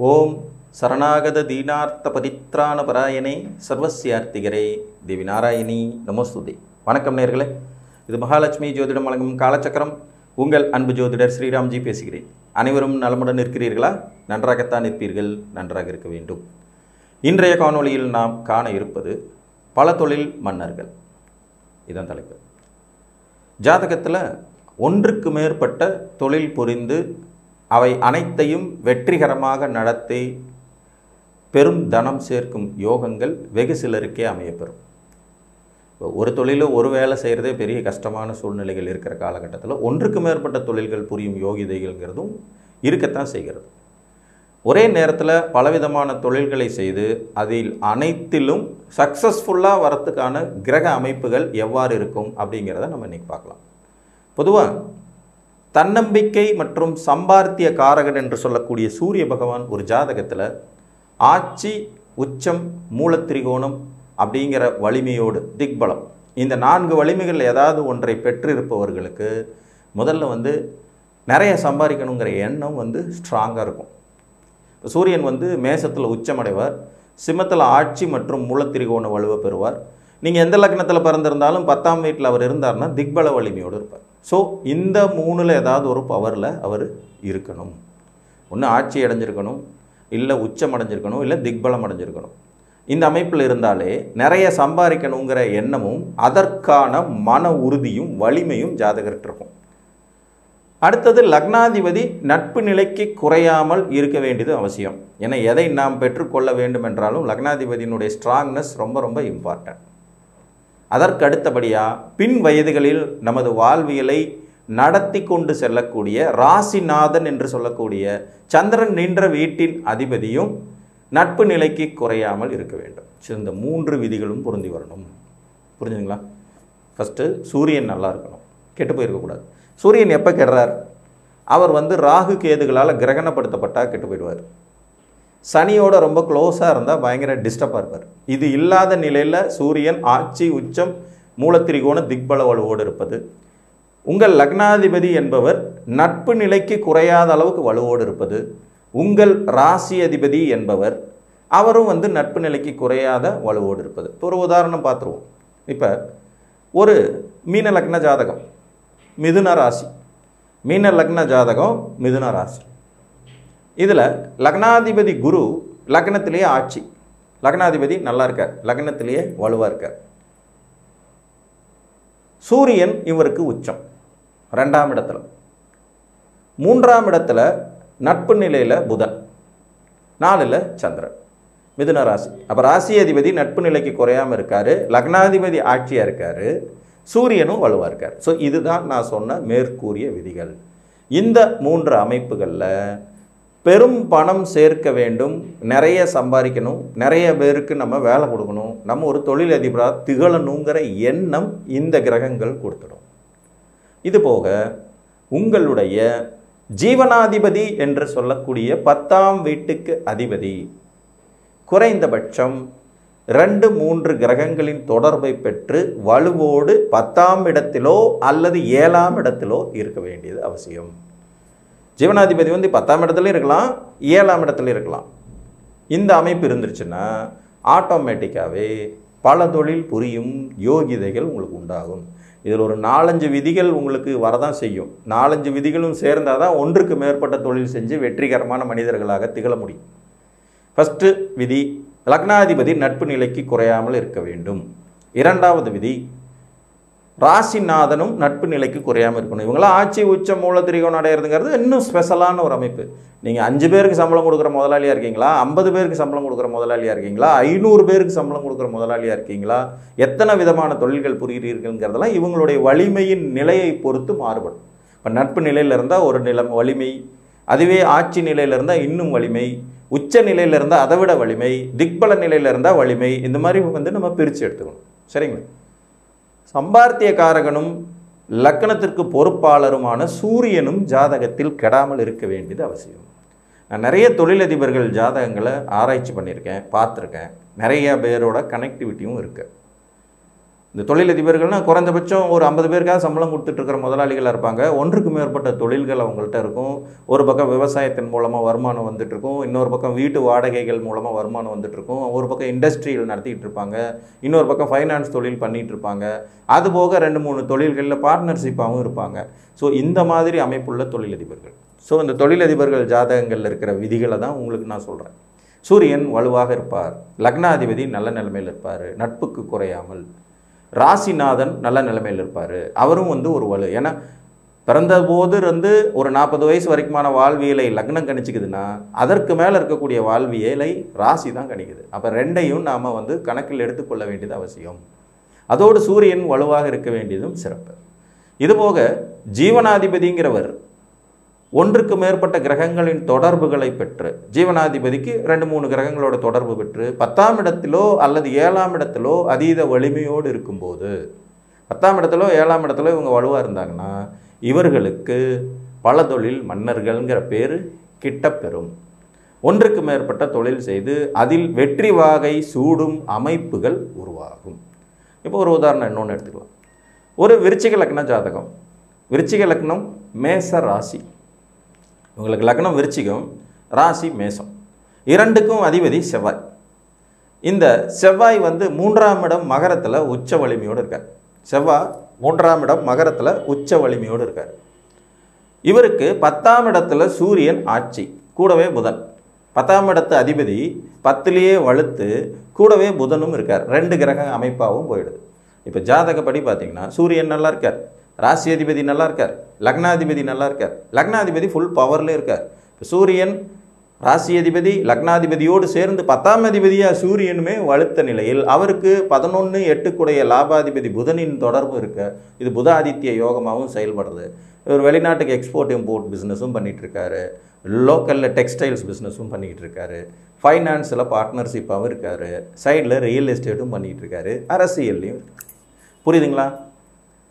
ஓம் சரணாகத தீனார்த்த பரித்ராண பராயணே சர்வசியார்த்திகரே தேவி நாராயணி நமஸ்துதே. வணக்கம் நேயர்களே, இது மகாலட்சுமி ஜோதிடம் வழங்கும் காலச்சக்கரம். உங்கள் அன்பு ஜோதிடர் ஸ்ரீராம்ஜி பேசுகிறேன். அனைவரும் நலமுடன் இருக்கிறீர்களா? நன்றாகத்தான் இருப்பீர்கள், நன்றாக இருக்க வேண்டும். இன்றைய காணொளியில் நாம் காண இருப்பது பல தொழில் மன்னர்கள். இதன் தலைப்பு. ஜாதகத்தில் ஒன்றுக்கு மேற்பட்ட தொழில் புரிந்து அவை அனைத்தையும் வெற்றிகரமாக நடத்தி பெரும் தனம் சேர்க்கும் யோகங்கள் வெகு சிலருக்கே அமையப்பெறும். ஒரு தொழிலில் ஒரு வேலை செய்கிறதே பெரிய கஷ்டமான சூழ்நிலைகள் இருக்கிற காலகட்டத்தில் ஒன்றுக்கு மேற்பட்ட தொழில்கள் புரியும் யோகிதைகள்ங்கிறதும் இருக்கத்தான் செய்கிறது. ஒரே நேரத்தில் பலவிதமான தொழில்களை செய்து அதில் அனைத்திலும் சக்ஸஸ்ஃபுல்லாக வரத்துக்கான கிரக அமைப்புகள் எவ்வாறு இருக்கும் அப்படிங்கிறத நம்ம இன்றைக்கி பார்க்கலாம். பொதுவாக தன்னம்பிக்கை மற்றும் சம்பார்த்திய காரகன் என்று சொல்லக்கூடிய சூரிய பகவான் ஒரு ஜாதகத்தில் ஆட்சி, உச்சம், மூலத்திரிகோணம் அப்படிங்கிற வலிமையோடு திக்பலம், இந்த 4 வலிமைகள் ஏதாவது ஒன்றை பெற்றிருப்பவர்களுக்கு முதல்ல நிறைய சம்பாதிக்கணுங்கிற எண்ணம் ஸ்ட்ராங்காக இருக்கும். சூரியன் மேசத்தில் உச்சமடைவார், சிம்மத்தில் ஆட்சி மற்றும் மூலத்திரிகோண வலுவை பெறுவார். நீங்கள் எந்த லக்னத்தில் பிறந்திருந்தாலும் 10ஆம் வீட்டில் அவர் இருந்தார்னா திக்பல வலிமையோடு இருப்பார். ஸோ இந்த 3ல் ஏதாவது ஒரு பவரில் அவர் இருக்கணும். ஒன்று ஆட்சி அடைஞ்சிருக்கணும், இல்லை உச்சம் அடைஞ்சிருக்கணும், இல்லை திக்பலம் அடைஞ்சிருக்கணும். இந்த அமைப்பில் இருந்தாலே நிறைய சம்பாதிக்கணுங்கிற எண்ணமும் அதற்கான மன உறுதியும் வலிமையும் ஜாதகர்கிட்ட இருக்கும். அடுத்தது லக்னாதிபதி நட்பு நிலைக்கு குறையாமல் இருக்க வேண்டியது அவசியம். ஏன்னா எதை நாம் பெற்றுக்கொள்ள வேண்டும் என்றாலும் லக்னாதிபதியினுடைய ஸ்ட்ராங்னஸ் ரொம்ப ரொம்ப இம்பார்ட்டன்ட். அதற்கு அடுத்தபடியாக பின் வயதுகளில் நமது வாழ்வியலை நடத்தி கொண்டு செல்லக்கூடிய ராசிநாதன் என்று சொல்லக்கூடிய சந்திரன் நின்ற வீட்டின் அதிபதியும் நட்பு நிலைக்கு குறையாமல் இருக்க வேண்டும். இந்த 3 விதிகளும் பொருந்தி வரணும். புரிஞ்சுங்களா? ஃபஸ்ட்டு சூரியன் நல்லா இருக்கணும், கெட்டு போயிருக்கக்கூடாது. சூரியன் எப்போ கெடுறார்? அவர் ராகு கேதுகளால் கிரகணப்படுத்தப்பட்டால் கெட்டு போயிடுவார். சனியோட ரொம்ப க்ளோஸாக இருந்தால் பயங்கர டிஸ்டர்பாக இருப்பார். இது இல்லாத நிலையில் சூரியன் ஆட்சி, உச்சம், மூலத்திரிகோண திக்பல வலுவோடு இருப்பது, உங்கள் லக்னாதிபதி என்பவர் நட்பு நிலைக்கு குறையாத அளவுக்கு வலுவோடு இருப்பது, உங்கள் ராசி அதிபதி என்பவர் அவரும் நட்பு நிலைக்கு குறையாத வலுவோடு இருப்பது. ஒரு உதாரணம் பார்த்துருவோம். இப்போ ஒரு மீன லக்ன ஜாதகம், மிதுன ராசி, மீன லக்ன ஜாதகம், மிதுன ராசி. இதில் லக்னாதிபதி குரு லக்னத்திலேயே ஆட்சி, லக்னாதிபதி நல்லா இருக்கார், லக்னத்திலேயே வலுவாக இருக்கார். சூரியன் இவருக்கு உச்சம் 2ஆம் இடத்துல, 3ஆம் இடத்துல நட்பு நிலையில் புதன், 4ல் சந்திரன், மிதுன ராசி. அப்போ ராசி அதிபதி நட்பு நிலைக்கு குறையாமல் இருக்கார், லக்னாதிபதி ஆட்சியாக இருக்கார், சூரியனும் வலுவாக இருக்கார். ஸோ இதுதான் நான் சொன்ன மேற்கூறிய விதிகள். இந்த 3 அமைப்புகளில் பெரும் பணம் சேர்க்க வேண்டும், நிறைய சம்பாதிக்கணும், நிறைய பேருக்கு நம்ம வேலை கொடுக்கணும், நம்ம ஒரு தொழிலதிபராக திகழணுங்கிற எண்ணம் இந்த கிரகங்கள் கொடுத்துடும். இது போக உங்களுடைய ஜீவனாதிபதி என்று சொல்லக்கூடிய 10ஆம் வீட்டுக்கு அதிபதி குறைந்தபட்சம் 2-3 கிரகங்களின் தொடர்பை பெற்று வலுவோடு 10ஆம் இடத்திலோ அல்லது 7ஆம் இடத்திலோ இருக்க வேண்டியது அவசியம். ஜீவனாதிபதி 10ஆம் இடத்துல இருக்கலாம், 7ஆம் இடத்துல இருக்கலாம். இந்த அமைப்பு இருந்துருச்சுன்னா ஆட்டோமேட்டிக்காகவே பல தொழில் புரியும் யோகிதைகள் உங்களுக்கு உண்டாகும். இதில் ஒரு 4-5 விதிகள் உங்களுக்கு வரதான் செய்யும். 4-5 விதிகளும் சேர்ந்தால் தான் ஒன்றுக்கு மேற்பட்ட தொழில் செஞ்சு வெற்றிகரமான மனிதர்களாக திகழ முடியும். ஃபஸ்ட்டு விதி, லக்னாதிபதி நட்பு நிலைக்கு குறையாமல் இருக்க வேண்டும். 2வது விதி, ராசிநாதனும் நட்பு நிலைக்கு குறையாமல் இருக்கணும். இவங்களாம் ஆட்சி, உச்சம், மூலத்திரிகோணம் அடையிறதுங்கிறது இன்னும் ஸ்பெஷலான ஒரு அமைப்பு. நீங்கள் 5 பேருக்கு சம்பளம் கொடுக்குற முதலாளியாக இருக்கீங்களா, 50 பேருக்கு சம்பளம் கொடுக்குற முதலாளியாக இருக்கீங்களா, 500 பேருக்கு சம்பளம் கொடுக்குற முதலாளியாக இருக்கீங்களா, எத்தனை விதமான தொழில்கள் புரிகிறீர்கள்ங்கிறதெல்லாம் இவங்களுடைய வலிமையின் நிலையை பொறுத்து மாறுபடும். இப்போ நட்பு நிலையில் இருந்தால் ஒரு வலிமை, அதுவே ஆட்சி நிலையில் இருந்தால் இன்னும் வலிமை, உச்ச நிலையில் இருந்தால் அதை விட வலிமை, திக்பல நிலையில் இருந்தால் வலிமை. இந்த மாதிரி நம்ம பிரித்து எடுத்துக்கணும். சரிங்களா? சம்பார்த்திய காரகனும் லக்கணத்திற்கு பொறுப்பாளருமான சூரியனும் ஜாதகத்தில் கெடாமல் இருக்க வேண்டியது அவசியம். நான் நிறைய தொழிலதிபர்கள் ஜாதகங்களை ஆராய்ச்சி பண்ணியிருக்கேன், பார்த்துருக்கேன். நிறைய பேரோட கனெக்டிவிட்டியும் இருக்கு. இந்த தொழிலதிபர்கள்னால் குறைந்தபட்சம் ஒரு 50 பேருக்காக சம்பளம் கொடுத்துட்ருக்கிற முதலாளிகளாக இருப்பாங்க. ஒன்றுக்கு மேற்பட்ட தொழில்கள் அவங்கள்ட்ட இருக்கும். ஒரு பக்கம் விவசாயத்தின் மூலமாக வருமானம் வந்துட்டுருக்கும், இன்னொரு பக்கம் வீட்டு வாடகைகள் மூலமாக வருமானம் வந்துட்டுருக்கும், ஒரு பக்கம் இண்டஸ்ட்ரியல் நடத்திட்டு இருப்பாங்க, இன்னொரு பக்கம் ஃபைனான்ஸ் தொழில் பண்ணிகிட்டு இருப்பாங்க. அதுபோக 2-3 தொழில்களில் பார்ட்னர்ஷிப்பாகவும் இருப்பாங்க. ஸோ இந்த மாதிரி அமைப்புள்ள தொழிலதிபர்கள். ஸோ இந்த தொழிலதிபர்கள் ஜாதகங்களில் இருக்கிற விதிகளை தான் உங்களுக்கு நான் சொல்கிறேன். சூரியன் வலுவாக இருப்பார், லக்னாதிபதி நல்ல நிலைமையில் இருப்பார், நட்புக்கு குறையாமல், ராசிநாதன் நல்ல நிலைமையில் இருப்பார், அவரும் ஒரு வலு. ஏன்னா பிறந்த போது ஒரு 40 வயசு வரைக்குமான வாழ்வியலை லக்னம் கணிச்சிக்குதுன்னா அதற்கு மேலே இருக்கக்கூடிய வாழ்வியலை ராசி தான் கணிக்குது. அப்போ ரெண்டையும் நாம் கணக்கில் எடுத்துக்கொள்ள வேண்டியது அவசியம். அதோடு சூரியன் வலுவாக இருக்க வேண்டியதும் சிறப்பு. இதுபோக ஜீவனாதிபதிங்கிறவர் ஒன்றுக்கு மேற்பட்ட கிரகங்களின் தொடர்புகளை பெற்று, ஜீவனாதிபதிக்கு 2-3 கிரகங்களோட தொடர்பு பெற்று 10ஆம் இடத்திலோ அல்லது 7ஆம் இடத்திலோ அதீத வலிமையோடு இருக்கும்போது, 10ஆம் இடத்திலோ 7ஆம் இடத்திலோ இவங்க வலுவாக இருந்தாங்கன்னா இவர்களுக்கு பல தொழில் மன்னர்கள்ங்கிற பேர் கிட்டப்பெறும். ஒன்றுக்கு மேற்பட்ட தொழில் செய்து அதில் வெற்றி வாகை சூடும் அமைப்புகள் உருவாகும். இப்போ ஒரு உதாரணம் இன்னொன்று எடுத்துக்கலாம். ஒரு விருச்சிக லக்ன ஜாதகம், விருச்சிக லக்னம் மேச ராசி, உங்களுக்கு லக்னம் விருச்சிகம், ராசி மேசம், இரண்டுக்கும் அதிபதி செவ்வாய். இந்த செவ்வாய் 3ஆம் இடம் மகரத்தில் உச்ச வலிமையோடு இருக்கார். செவ்வாய் 3ஆம் இடம் மகரத்தில் உச்ச வலிமையோடு இருக்கார். இவருக்கு 10ஆம் இடத்துல சூரியன் ஆட்சி, கூடவே புதன். 10ஆம் இடத்து அதிபதி 10லேயே வலுத்து கூடவே புதனும் இருக்கார். 2 கிரக அமைப்பாகவும் போயிடுது. இப்போ ஜாதகப்படி பார்த்தீங்கன்னா சூரியன் நல்லா இருக்கார், ராசி அதிபதி நல்லா இருக்கார், லக்னாதிபதி நல்லா இருக்கார், லக்னாதிபதி ஃபுல் பவர்லேயே இருக்கார். இப்போ சூரியன் ராசி அதிபதி லக்னாதிபதியோடு சேர்ந்து 10ஆம் அதிபதியாக சூரியனுமே வலுத்த நிலையில் அவருக்கு 11-8 லாபாதிபதி புதனின் தொடர்பு இருக்க, இது புத ஆதித்ய யோகமாகவும் செயல்படுறது. இவர் வெளிநாட்டுக்கு எக்ஸ்போர்ட் இம்போர்ட் பிஸ்னஸும் பண்ணிகிட்ருக்காரு, லோக்கலில் டெக்ஸ்டைல்ஸ் பிஸ்னஸும் பண்ணிக்கிட்டு இருக்காரு, ஃபைனான்ஸில் பார்ட்னர்ஷிப்பாகவும் இருக்கார், சைடில் ரியல் எஸ்டேட்டும் பண்ணிகிட்டு இருக்காரு, அரசியல்லையும் இருக்கார். புரியுதுங்களா?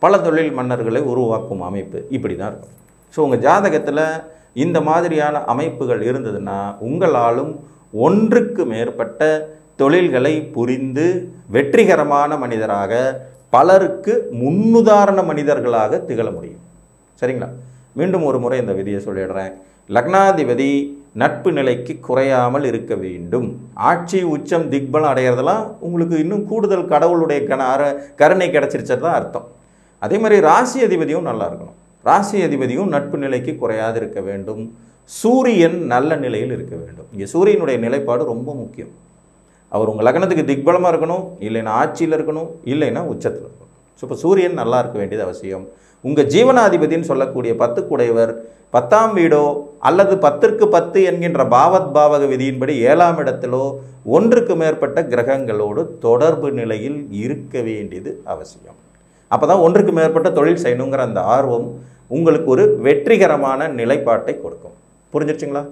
பல தொழில் மன்னர்களை உருவாக்கும் அமைப்பு இப்படி தான் இருக்கும். ஸோ உங்கள் ஜாதகத்தில் இந்த மாதிரியான அமைப்புகள் இருந்ததுன்னா உங்களாலும் ஒன்றுக்கு மேற்பட்ட தொழில்களை புரிந்து வெற்றிகரமான மனிதராக, பலருக்கு முன்னுதாரண மனிதர்களாக திகழ முடியும். சரிங்களா? மீண்டும் ஒரு முறை இந்த விதியை சொல்லிடுறேன். லக்னாதிபதி நட்பு நிலைக்கு குறையாமல் இருக்க வேண்டும். ஆட்சி உச்சம் திக்பலம் அடைகிறதெல்லாம் உங்களுக்கு இன்னும் கூடுதல் கடவுளுடைய கருணை கிடைச்சிருச்சது தான் அர்த்தம். அதே மாதிரி ராசி அதிபதியும் நல்லா இருக்கணும். ராசி அதிபதியும் நட்பு நிலைக்கு குறையாது இருக்க வேண்டும். சூரியன் நல்ல நிலையில் இருக்க வேண்டும். இங்கே சூரியனுடைய நிலைப்பாடு ரொம்ப முக்கியம். அவர் உங்கள் லக்னத்துக்கு திக்பலமாக இருக்கணும், இல்லைன்னா ஆட்சியில் இருக்கணும், இல்லைன்னா உச்சத்தில் இருக்கணும். ஸோ இப்போ சூரியன் நல்லா இருக்க வேண்டியது அவசியம். உங்கள் ஜீவனாதிபதினு சொல்லக்கூடிய 10 குடையவர் 10ஆம் வீடோ அல்லது 10ற்கு 10 என்கின்ற பாவத் பாவக விதியின்படி 7ஆம் இடத்திலோ ஒன்றுக்கு மேற்பட்ட கிரகங்களோடு தொடர்பு நிலையில் இருக்க வேண்டியது அவசியம். அப்போ தான் ஒன்றுக்கு மேற்பட்ட தொழில் செய்யணுங்கிற அந்த ஆர்வம் உங்களுக்கு ஒரு வெற்றிகரமான நிலைப்பாட்டை கொடுக்கும். புரிஞ்சிருச்சுங்களா?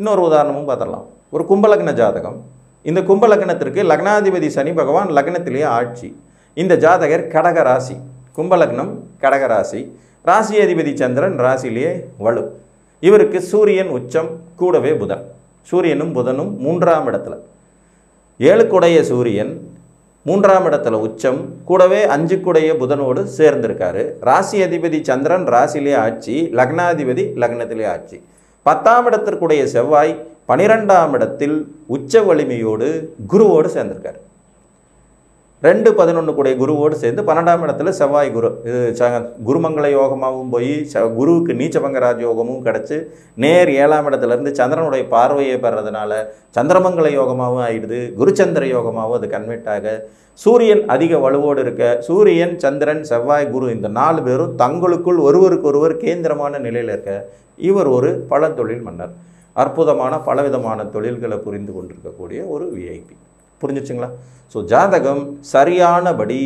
இன்னொரு உதாரணமும் பார்த்துடலாம். ஒரு கும்பலக்ன ஜாதகம். இந்த கும்பலக்னத்திற்கு லக்னாதிபதி சனி பகவான் லக்னத்திலேயே ஆட்சி. இந்த ஜாதகர் கடகராசி, கும்பலக்னம் கடகராசி, ராசி அதிபதி சந்திரன் ராசியிலேயே வலு. இவருக்கு சூரியன் உச்சம், கூடவே புதன். சூரியனும் புதனும் 3ஆம் இடத்துல, 7 சூரியன் 3ஆம் இடத்துல உச்சம், கூடவே 5 புதனோடு சேர்ந்திருக்காரு. ராசி அதிபதி சந்திரன் ராசியிலே ஆட்சி, லக்னாதிபதி லக்னத்திலே ஆட்சி. 10ஆம் இடத்திற்குடைய செவ்வாய் 12ஆம் இடத்தில் உச்ச வலிமையோடு குருவோடு சேர்ந்திருக்காரு. 2-11 குருவோடு சேர்ந்து 12ஆம் இடத்துல செவ்வாய் குரு, இது குருமங்கள யோகமாகவும் போய் குருவுக்கு நீச்சபங்கராஜ் யோகமும் கிடச்சி நேர் 7ஆம் இடத்துலேருந்து சந்திரனுடைய பார்வையை பெறதுனால சந்திரமங்கல யோகமாகவும் ஆயிடுது, குருச்சந்திர யோகமாகவும் அது கன்வெர்ட் ஆக சூரியன் அதிக வலுவோடு இருக்க, சூரியன் சந்திரன் செவ்வாய் குரு இந்த 4 பேரும் தங்களுக்குள் ஒருவருக்கொருவர் கேந்திரமான நிலையில் இருக்க இவர் ஒரு பல தொழில் மன்னர். அற்புதமான பலவிதமான தொழில்களை புரிந்து கொண்டிருக்கக்கூடிய ஒரு விஐபி. புரிஞ்சிச்சுங்களா? ஸோ ஜாதகம் சரியானபடி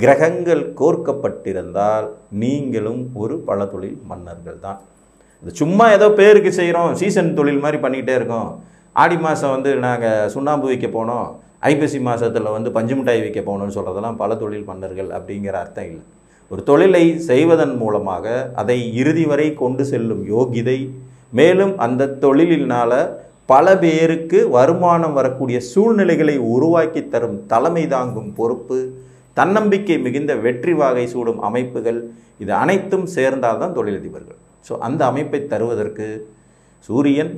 கிரகங்கள் கோர்க்கப்பட்டிருந்தால் நீங்களும் ஒரு பல தொழில் மன்னர்கள் தான். இது சும்மா ஏதோ பேருக்கு செய்கிறோம், சீசன் தொழில் மாதிரி பண்ணிக்கிட்டே இருக்கோம். ஆடி மாதம் நாங்கள் சுண்ணாம்பு வைக்க போனோம், ஐப்பசி மாதத்தில் பஞ்சு மிட்டாய் வைக்க போகணும்னு சொல்கிறதெல்லாம் பல தொழில் மன்னர்கள் அப்படிங்கிற அர்த்தம் இல்லை. ஒரு தொழிலை செய்வதன் மூலமாக அதை இறுதி வரை கொண்டு செல்லும் யோகிதை, மேலும் அந்த தொழிலினால் பல பேருக்கு வருமானம் வரக்கூடிய சூழ்நிலைகளை உருவாக்கி தரும் தலைமை தாங்கும் பொறுப்பு, தன்னம்பிக்கை மிகுந்த வெற்றி வாகை சூடும் அமைப்புகள், இது அனைத்தும் சேர்ந்தால்தான் தொழிலதிபர்கள். ஸோ அந்த அமைப்பை தருவதற்கு சூரியன்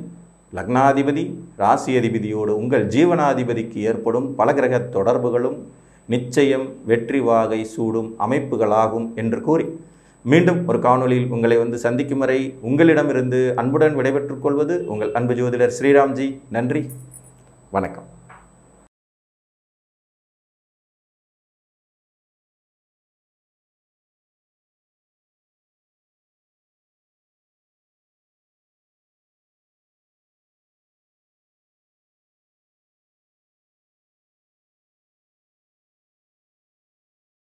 லக்னாதிபதி ராசி அதிபதியோடு உங்கள் ஜீவனாதிபதிக்கு ஏற்படும் பல கிரக தொடர்புகளும் நிச்சயம் வெற்றி வாகை சூடும் அமைப்புகளாகும் என்று கூறி மீண்டும் ஒரு காணொளியில் உங்களை சந்திக்கும் வரை உங்களிடமிருந்து அன்புடன் விடைபெற்றுக் கொள்வது உங்கள் அன்பு ஜோதிடர் ஸ்ரீராம்ஜி. நன்றி, வணக்கம்.